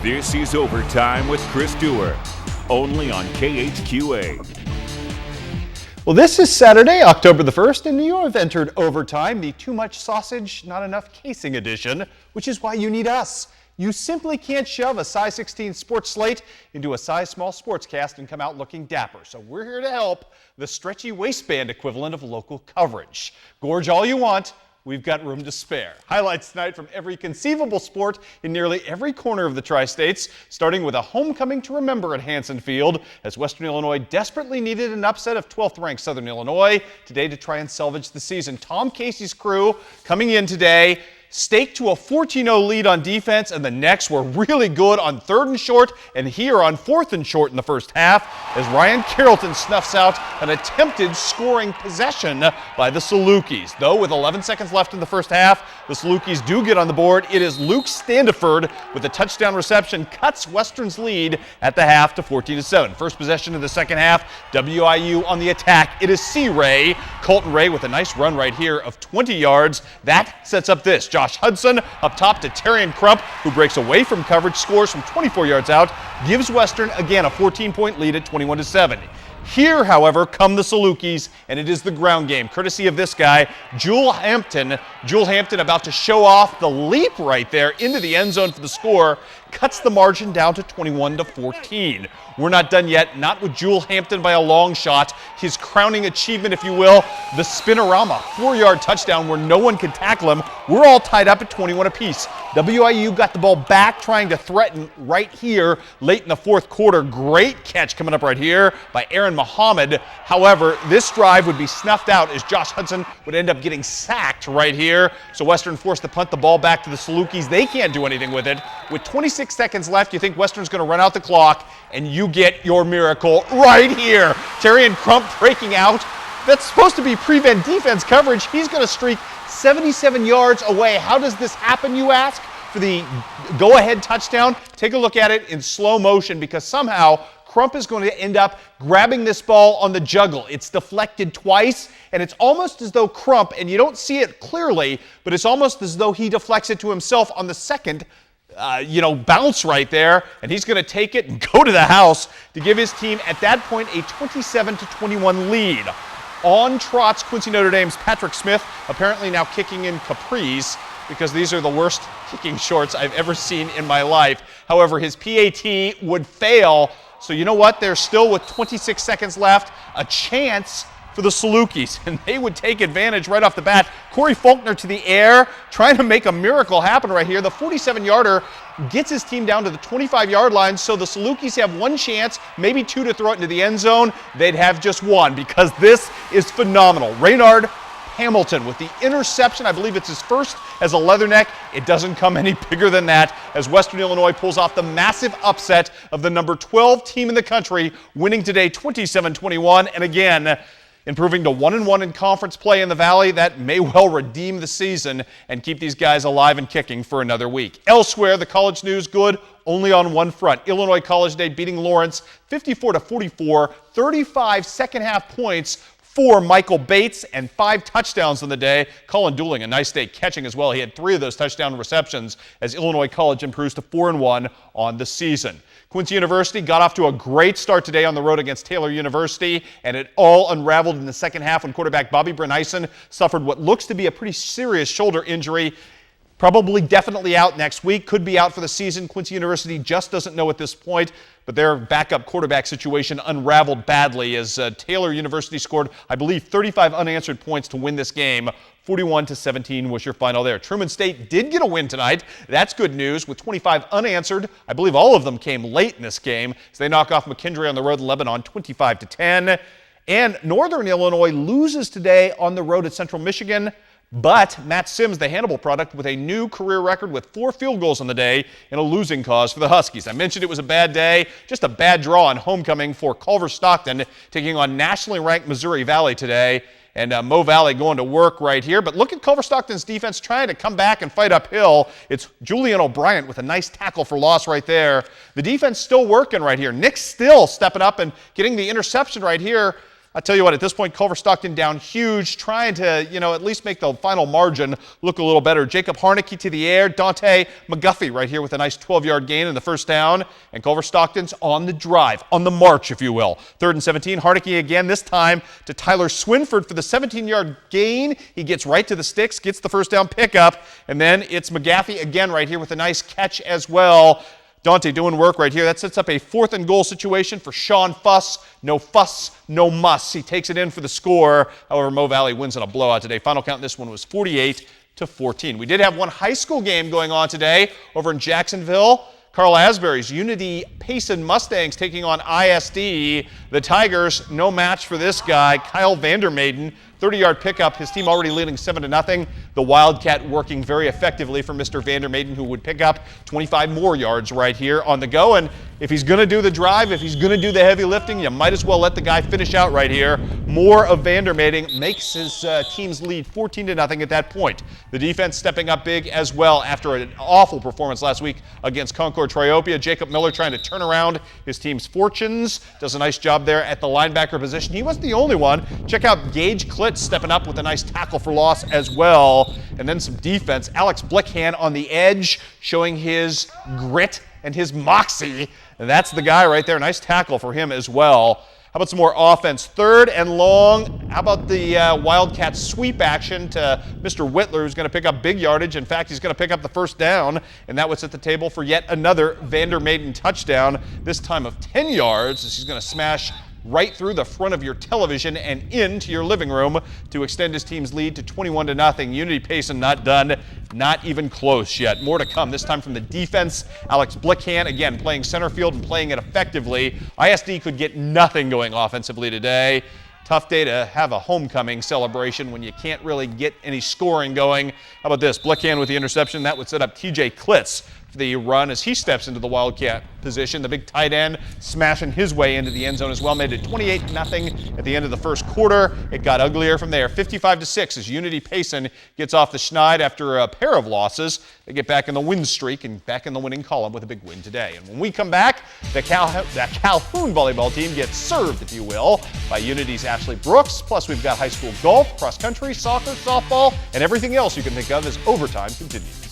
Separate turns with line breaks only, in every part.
This is Overtime with Chris Dewar, only on KHQA.
Well, this is Saturday, October the 1st, and you have entered Overtime, the too much sausage, not enough casing edition, which is why you need us. You simply can't shove a size 16 sports slate into a size small sportscast and come out looking dapper. So we're here to help, the stretchy waistband equivalent of local coverage. Gorge all you want. We've got room to spare. Highlights tonight from every conceivable sport in nearly every corner of the Tri-States, starting with a homecoming to remember at Hanson Field, as Western Illinois desperately needed an upset of 12th-ranked Southern Illinois today to try and salvage the season. Tom Casey's crew coming in today, staked to a 14-0 lead on defense, and the Necks were really good on 3rd and short and here on 4th and short in the first half as Ryan Carrollton snuffs out an attempted scoring possession by the Salukis. Though with 11 seconds left in the first half, the Salukis do get on the board. It is Luke Standiford with a touchdown reception, cuts Western's lead at the half to 14-7. First possession of the second half, WIU on the attack. It is C-Ray, Colton Ray with a nice run right here of 20 yards. That sets up this. Josh Hudson up top to Terrian Crump, who breaks away from coverage, scores from 24 yards out, gives Western again a 14-point lead at 21-7. Here, however, come the Salukis, and it is the ground game, courtesy of this guy, Jewel Hampton. Jewel Hampton about to show off the leap right there into the end zone for the score, cuts the margin down to 21-14. We're not done yet, not with Jewel Hampton by a long shot. His crowning achievement, if you will, the spinorama, 4-yard touchdown where no one could tackle him. We're all tied up at 21 apiece. WIU got the ball back, trying to threaten right here late in the fourth quarter. Great catch coming up right here by Aaron Muhammad. However, this drive would be snuffed out as Josh Hudson would end up getting sacked right here. So Western forced to punt the ball back to the Salukis. They can't do anything with it. With 26 seconds left, you think Western's going to run out the clock, and you get your miracle right here. Terrian Crump breaking out. That's supposed to be prevent defense coverage. He's going to streak 77 yards away. How does this happen, you ask? For the go-ahead touchdown, take a look at it in slow motion because somehow Crump is going to end up grabbing this ball on the juggle. It's deflected twice, and it's almost as though Crump, and you don't see it clearly, but it's almost as though he deflects it to himself on the second bounce right there, and he's going to take it and go to the house to give his team at that point a 27-21 lead. On trots Quincy Notre Dame's Patrick Smith, apparently now kicking in capris because these are the worst kicking shorts I've ever seen in my life. However, his PAT would fail, so you know what? There's still, with 26 seconds left, a chance for the Salukis, and they would take advantage right off the bat. Corey Faulkner to the air, trying to make a miracle happen right here. The 47-yarder gets his team down to the 25-yard line, so the Salukis have one chance, maybe two to throw it into the end zone. They'd have just one because this is phenomenal. Reynard Hamilton with the interception. I believe it's his first as a Leatherneck. It doesn't come any bigger than that as Western Illinois pulls off the massive upset of the number 12 team in the country, winning today 27-21. And again, improving to 1-1 in conference play in the Valley. That may well redeem the season and keep these guys alive and kicking for another week. Elsewhere, the college news good only on one front. Illinois College Day beating Lawrence 54-44, 35 second half points for Michael Bates and 5 touchdowns on the day. Colin Dooling, a nice day catching as well. He had 3 of those touchdown receptions as Illinois College improves to 4-1 on the season. Quincy University got off to a great start today on the road against Taylor University, and it all unraveled in the second half when quarterback Bobby Brenison suffered what looks to be a pretty serious shoulder injury. Probably definitely out next week, could be out for the season. Quincy University just doesn't know at this point, but their backup quarterback situation unraveled badly as Taylor University scored, I believe, 35 unanswered points to win this game. 41-17 was your final there. Truman State did get a win tonight. That's good news with 25 unanswered. I believe all of them came late in this game as they knock off McKendree on the road in Lebanon 25-10. And Northern Illinois loses today on the road at Central Michigan. But Matt Sims, the Hannibal product, with a new career record with 4 field goals on the day in a losing cause for the Huskies. I mentioned it was a bad day, just a bad draw on homecoming for Culver Stockton, taking on nationally ranked Missouri Valley today. And Mo Valley going to work right here. But look at Culver Stockton's defense trying to come back and fight uphill. It's Julian O'Brien with a nice tackle for loss right there. The defense still working right here. Nick Still stepping up and getting the interception right here. I tell you what, at this point, Culver Stockton down huge, trying to, at least make the final margin look a little better. Jacob Harnicky to the air. Dante McGuffey right here with a nice 12-yard gain in the first down. And Culver Stockton's on the drive, on the march, if you will. 3rd and 17. Harnicky again, this time to Tyler Swinford for the 17-yard gain. He gets right to the sticks, gets the first down pickup. And then it's McGaffey again right here with a nice catch as well. Dante doing work right here. That sets up a 4th and goal situation for Sean Fuss. No fuss, no muss. He takes it in for the score. However, Mo Valley wins in a blowout today. Final count in this one was 48-14. We did have one high school game going on today over in Jacksonville. Carl Asbury's Unity Payson Mustangs taking on ISD. The Tigers, no match for this guy, Kyle Vandermaiden. 30-yard pickup, his team already leading 7-0. The Wildcat working very effectively for Mr. Vandermaiden, who would pick up 25 more yards right here on the go. And if he's going to do the drive, if he's going to do the heavy lifting, you might as well let the guy finish out right here. More of Vandermaiden makes his team's lead 14-0 at that point. The defense stepping up big as well after an awful performance last week against Concord Triopia. Jacob Miller trying to turn around his team's fortunes. Does a nice job there at the linebacker position. He wasn't the only one. Check out Gage Klitz stepping up with a nice tackle for loss as well. And then some defense. Alex Blickhand on the edge showing his grit and his moxie. And that's the guy right there. Nice tackle for him as well. How about some more offense? 3rd and long. How about the Wildcats sweep action to Mr. Whitler, who's going to pick up big yardage. In fact, he's going to pick up the first down, and that would set the table for yet another Vandermaiden touchdown, this time of 10 yards, as he's going to smash right through the front of your television and into your living room to extend his team's lead to 21-0. Unity Payson not done, not even close yet. More to come, this time from the defense. Alex Blickhand, again, playing center field and playing it effectively. ISD could get nothing going offensively today. Tough day to have a homecoming celebration when you can't really get any scoring going. How about this? Blickhand with the interception. That would set up TJ Klitz for the run as he steps into the Wildcat position. The big tight end smashing his way into the end zone as well. Made it 28-0 at the end of the first quarter. It got uglier from there. 55-6 as Unity Payson gets off the schneid after a pair of losses. They get back in the win streak and back in the winning column with a big win today. And when we come back, the Calhoun volleyball team gets served, if you will, by Unity's Ashley Brooks. Plus, we've got high school golf, cross country, soccer, softball, and everything else you can think of as overtime continues.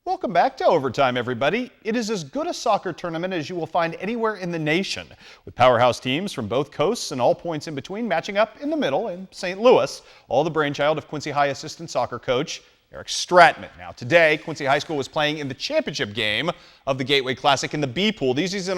Welcome back to Overtime, everybody. It is as good a soccer tournament as you will find anywhere in the nation, with powerhouse teams from both coasts and all points in between matching up in the middle in St. Louis, all the brainchild of Quincy High assistant soccer coach Eric Stratman. Now today, Quincy High School was playing in the championship game of the Gateway Classic in the B pool. These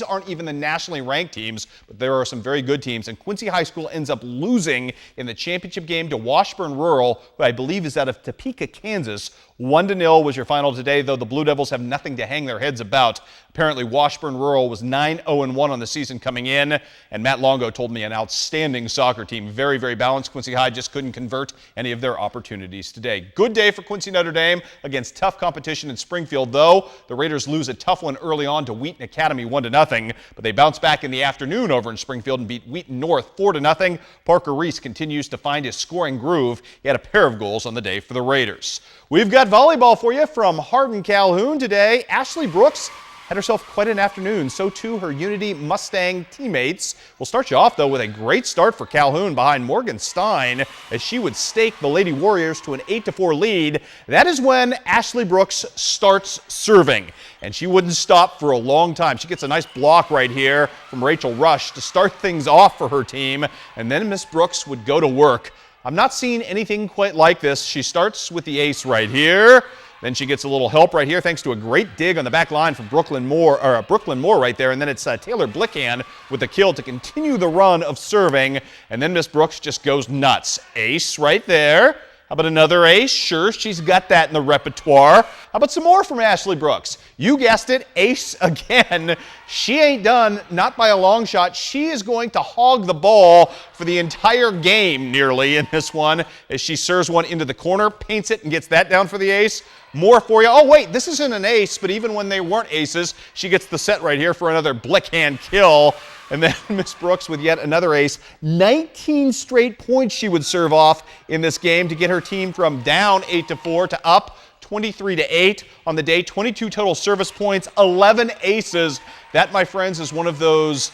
aren't even the nationally ranked teams, but there are some very good teams, and Quincy High School ends up losing in the championship game to Washburn Rural, who I believe is out of Topeka, Kansas. 1-0 was your final today, though the Blue Devils have nothing to hang their heads about. Apparently, Washburn Rural was 9-0-1 on the season coming in, and Matt Longo told me an outstanding soccer team. Very, very balanced. Quincy High just couldn't convert any of their opportunities today. Good day for Quincy Notre Dame against tough competition in Springfield, though. The Raiders lose a tough one early on to Wheaton Academy 1-0, but they bounce back in the afternoon over in Springfield and beat Wheaton North 4-0. Parker Reese continues to find his scoring groove. He had a pair of goals on the day for the Raiders. We've got volleyball for you from Hardin Calhoun today. Ashley Brooks had herself quite an afternoon. So too her Unity Mustang teammates. We'll start you off, though, with a great start for Calhoun behind Morgan Stein as she would stake the Lady Warriors to an 8-4 lead. That is when Ashley Brooks starts serving, and she wouldn't stop for a long time. She gets a nice block right here from Rachel Rush to start things off for her team, and then Miss Brooks would go to work. I'm not seeing anything quite like this. She starts with the ace right here. Then she gets a little help right here thanks to a great dig on the back line from Brooklyn Moore right there. And then it's Taylor Blickhand with the kill to continue the run of serving. And then Miss Brooks just goes nuts. Ace right there. How about another ace? Sure, she's got that in the repertoire. How about some more from Ashley Brooks? You guessed it, ace again. She ain't done, not by a long shot. She is going to hog the ball for the entire game nearly in this one as she serves one into the corner, paints it, and gets that down for the ace. More for you. Oh, wait, this isn't an ace, but even when they weren't aces, she gets the set right here for another Blickhand kill. And then Miss Brooks with yet another ace. 19 straight points she would serve off in this game to get her team from down 8-4 to up 23-8 on the day. 22 total service points, 11 aces. That, my friends, is one of those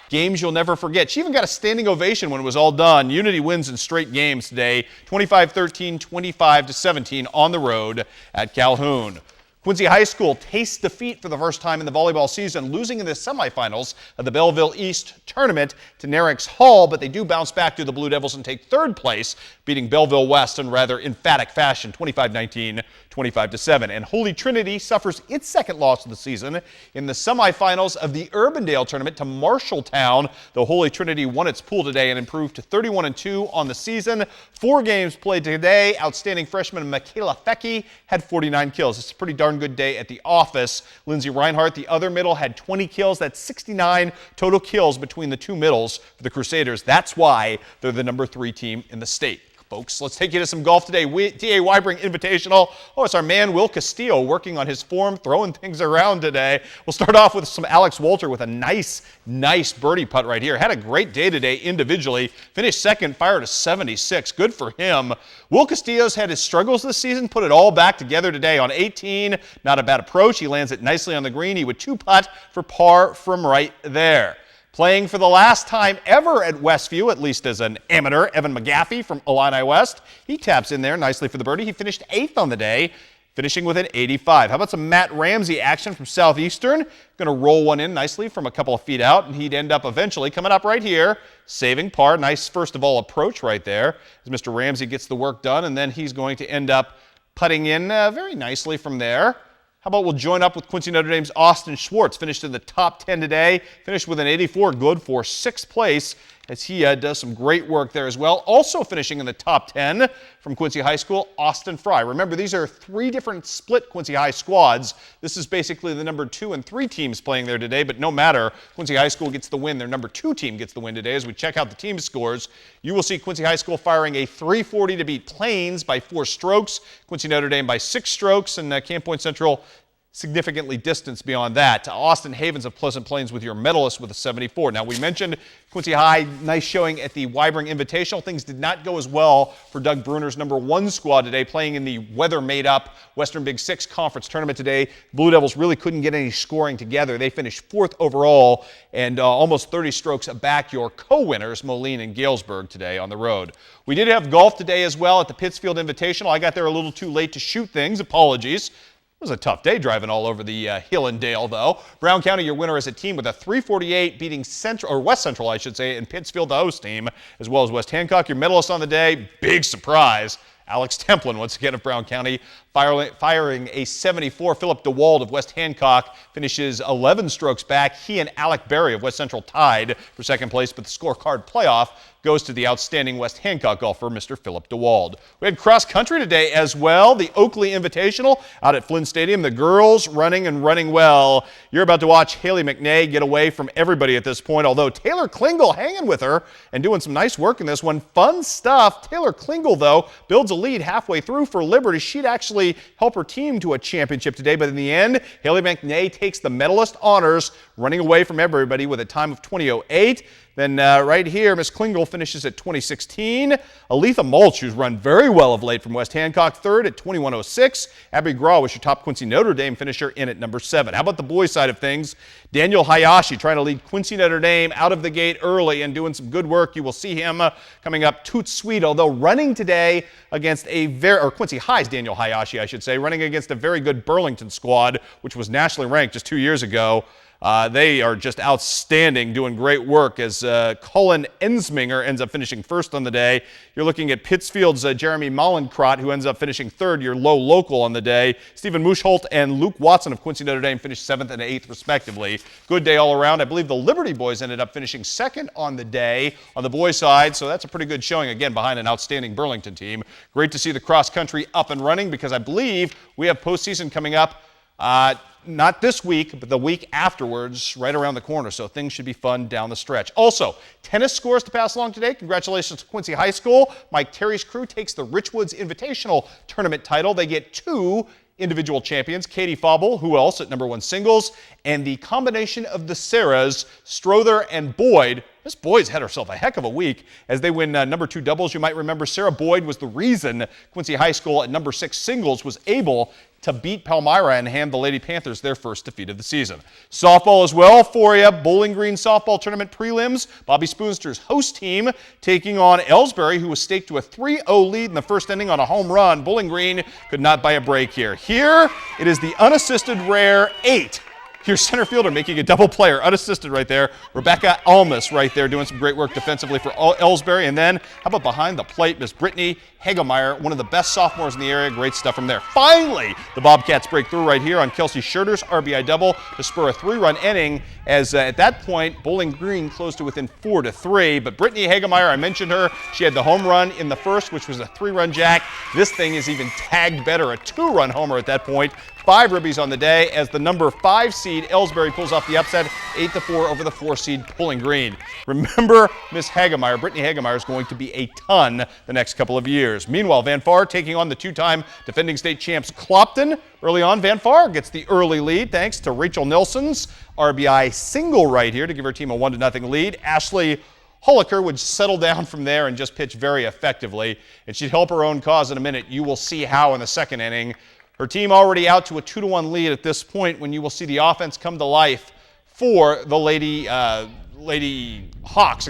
games you'll never forget. She even got a standing ovation when it was all done. Unity wins in straight games today, 25-13, 25-17 on the road at Calhoun. Quincy High School tastes defeat for the first time in the volleyball season, losing in the semifinals of the Belleville East tournament to Narix Hall, but they do bounce back to the Blue Devils and take third place, beating Belleville West in rather emphatic fashion, 25-19, 25-7. And Holy Trinity suffers its second loss of the season in the semifinals of the Urbandale tournament to Marshalltown. The Holy Trinity won its pool today and improved to 31-2 on the season. 4 games played today. Outstanding freshman Michaela Fecky had 49 kills. It's a pretty darn good day at the office. Lindsay Reinhardt, the other middle, had 20 kills. That's 69 total kills between the two middles for the Crusaders. That's why they're the number 3 team in the state. Folks, let's take you to some golf today. TA Wybring Invitational. Oh, it's our man Will Castillo working on his form, throwing things around today. We'll start off with some Alex Walter with a nice birdie putt right here. Had a great day today individually. Finished second, fired a 76. Good for him. Will Castillo's had his struggles this season, put it all back together today on 18. Not a bad approach. He lands it nicely on the green. He would 2-putt for par from right there. Playing for the last time ever at Westview, at least as an amateur, Evan McGaffey from Illini West. He taps in there nicely for the birdie. He finished 8th on the day, finishing with an 85. How about some Matt Ramsey action from Southeastern? Going to roll one in nicely from a couple of feet out, and he'd end up eventually coming up right here, saving par. Nice, first of all, approach right there as Mr. Ramsey gets the work done, and then he's going to end up putting in very nicely from there. How about we'll join up with Quincy Notre Dame's Austin Schwartz, finished in the top 10 today, finished with an 84, good for 6th place as he does some great work there as well. Also finishing in the top 10 from Quincy High School, Austin Fry. Remember, these are 3 different split Quincy High squads. This is basically the number 2 and 3 teams playing there today, but no matter, Quincy High School gets the win. Their number 2 team gets the win today. As we check out the team scores, you will see Quincy High School firing a 340 to beat Plains by 4 strokes, Quincy Notre Dame by 6 strokes, and Camp Point Central significantly distanced beyond that. Austin Havens of Pleasant Plains with your medalist with a 74. Now, we mentioned Quincy High, nice showing at the Wybring Invitational. Things did not go as well for Doug Bruner's number 1 squad today, playing in the weather-made-up Western Big Six Conference tournament today. Blue Devils really couldn't get any scoring together. They finished 4th overall and almost 30 strokes back your co-winners, Moline and Galesburg, today on the road. We did have golf today as well at the Pittsfield Invitational. I got there a little too late to shoot things. Apologies. was a tough day driving all over the hill and dale, though. Brown County, your winner as a team with a 348, beating West Central, I should say, and Pittsfield, the host team, as well as West Hancock. Your medalist on the day, big surprise, Alex Templin, once again of Brown County, firing a 74. Philip DeWald of West Hancock finishes 11 strokes back. He and Alec Berry of West Central tied for second place, but the scorecard playoff goes to the outstanding West Hancock golfer, Mr. Philip DeWald. We had cross country today as well, the Oakley Invitational out at Flynn Stadium. The girls running and running well. You're about to watch Haley McNay get away from everybody at this point, although Taylor Klingel hanging with her and doing some nice work in this one. Fun stuff. Taylor Klingel, though, builds a lead halfway through for Liberty. She'd actually help her team to a championship today, but in the end, Haley McNay takes the medalist honors, running away from everybody with a time of 20:08. Then right here, Miss Klingel finishes at 20:16. Aletha Mulch, who's run very well of late from West Hancock, third at 21:06. Abby Graw was your top Quincy Notre Dame finisher in at number 7. How about the boys' side of things? Daniel Hayashi trying to lead Quincy Notre Dame out of the gate early and doing some good work. You will see him coming up toot sweet, although running today against Quincy High's Daniel Hayashi, I should say, running against a very good Burlington squad, which was nationally ranked just 2 years ago. They are just outstanding, doing great work as Colin Ensminger ends up finishing first on the day. You're looking at Pittsfield's Jeremy Mollenkrot, who ends up finishing third, your low local on the day. Stephen Muschholt and Luke Watson of Quincy Notre Dame finished 7th and 8th, respectively. Good day all around. I believe the Liberty boys ended up finishing second on the day on the boys' side, so that's a pretty good showing, again, behind an outstanding Burlington team. Great to see the cross country up and running because I believe we have postseason coming up. Not this week, but the week afterwards, right around the corner. So things should be fun down the stretch. Also, tennis scores to pass along today. Congratulations to Quincy High School. Mike Terry's crew takes the Richwoods Invitational Tournament title. They get 2 individual champions, Katie Fauble, who else at number 1 singles, and the combination of the Sarahs, Strother and Boyd. This Boyd's had herself a heck of a week as they win number 2 doubles. You might remember Sarah Boyd was the reason Quincy High School at number 6 singles was able to beat Palmyra and hand the Lady Panthers their first defeat of the season. Softball as well for you. Bowling Green Softball Tournament prelims. Bobby Spoonster's host team taking on Ellsbury, who was staked to a 3-0 lead in the first inning on a home run. Bowling Green could not buy a break here. Here, it is the unassisted rare 8. Your center fielder making a double player, unassisted right there. Rebecca Almas right there doing some great work defensively for Ellsbury. And then, how about behind the plate, Miss Brittany Hagemeyer, one of the best sophomores in the area. Great stuff from there. Finally, the Bobcats break through right here on Kelsey Schurter's RBI double to spur a 3-run inning as at that point, Bowling Green closed to within 4-3. But Brittany Hagemeyer, I mentioned her. She had the home run in the first, which was a 3-run jack. This thing is even tagged better, a 2-run homer at that point. 5 ribbies on the day as the number 5 seed Ellsbury pulls off the upset 8-4 over the 4 seed Bowling Green. Remember, Miss Hagemeyer, Brittany Hagemeyer, is going to be a ton the next couple of years. Meanwhile, Van Far taking on the 2-time defending state champs Clopton. Early on, Van Far gets the early lead thanks to Rachel Nelson's RBI single right here to give her team a 1-0 lead. Ashley Holliker would settle down from there and just pitch very effectively, and she'd help her own cause in a minute. You will see how in the second inning. Her team already out to a 2-1 lead at this point when you will see the offense come to life for the Lady Hawks,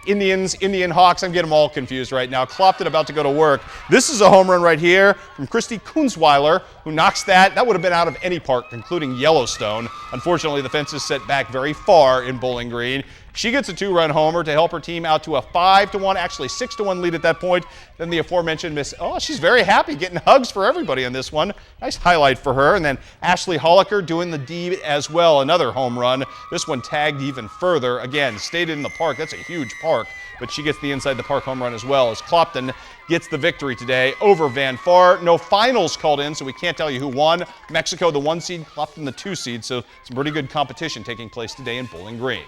Indian Hawks. I'm getting them all confused right now. Clopton about to go to work. This is a home run right here from Christy Kunzweiler, who knocks that. That would have been out of any park, including Yellowstone. Unfortunately, the fence is set back very far in Bowling Green. She gets a 2-run homer to help her team out to a 5-1, actually 6-1 lead at that point. Then the aforementioned Miss, she's very happy, getting hugs for everybody on this one. Nice highlight for her. And then Ashley Holliker doing the deed as well, another home run. This one tagged even further. Again, stayed in the park. That's a huge park, but she gets the inside the park home run as well as Clopton gets the victory today over Van Far. No finals called in, so we can't tell you who won. Mexico, the 1 seed, Clopton, the 2 seed, so some pretty good competition taking place today in Bowling Green.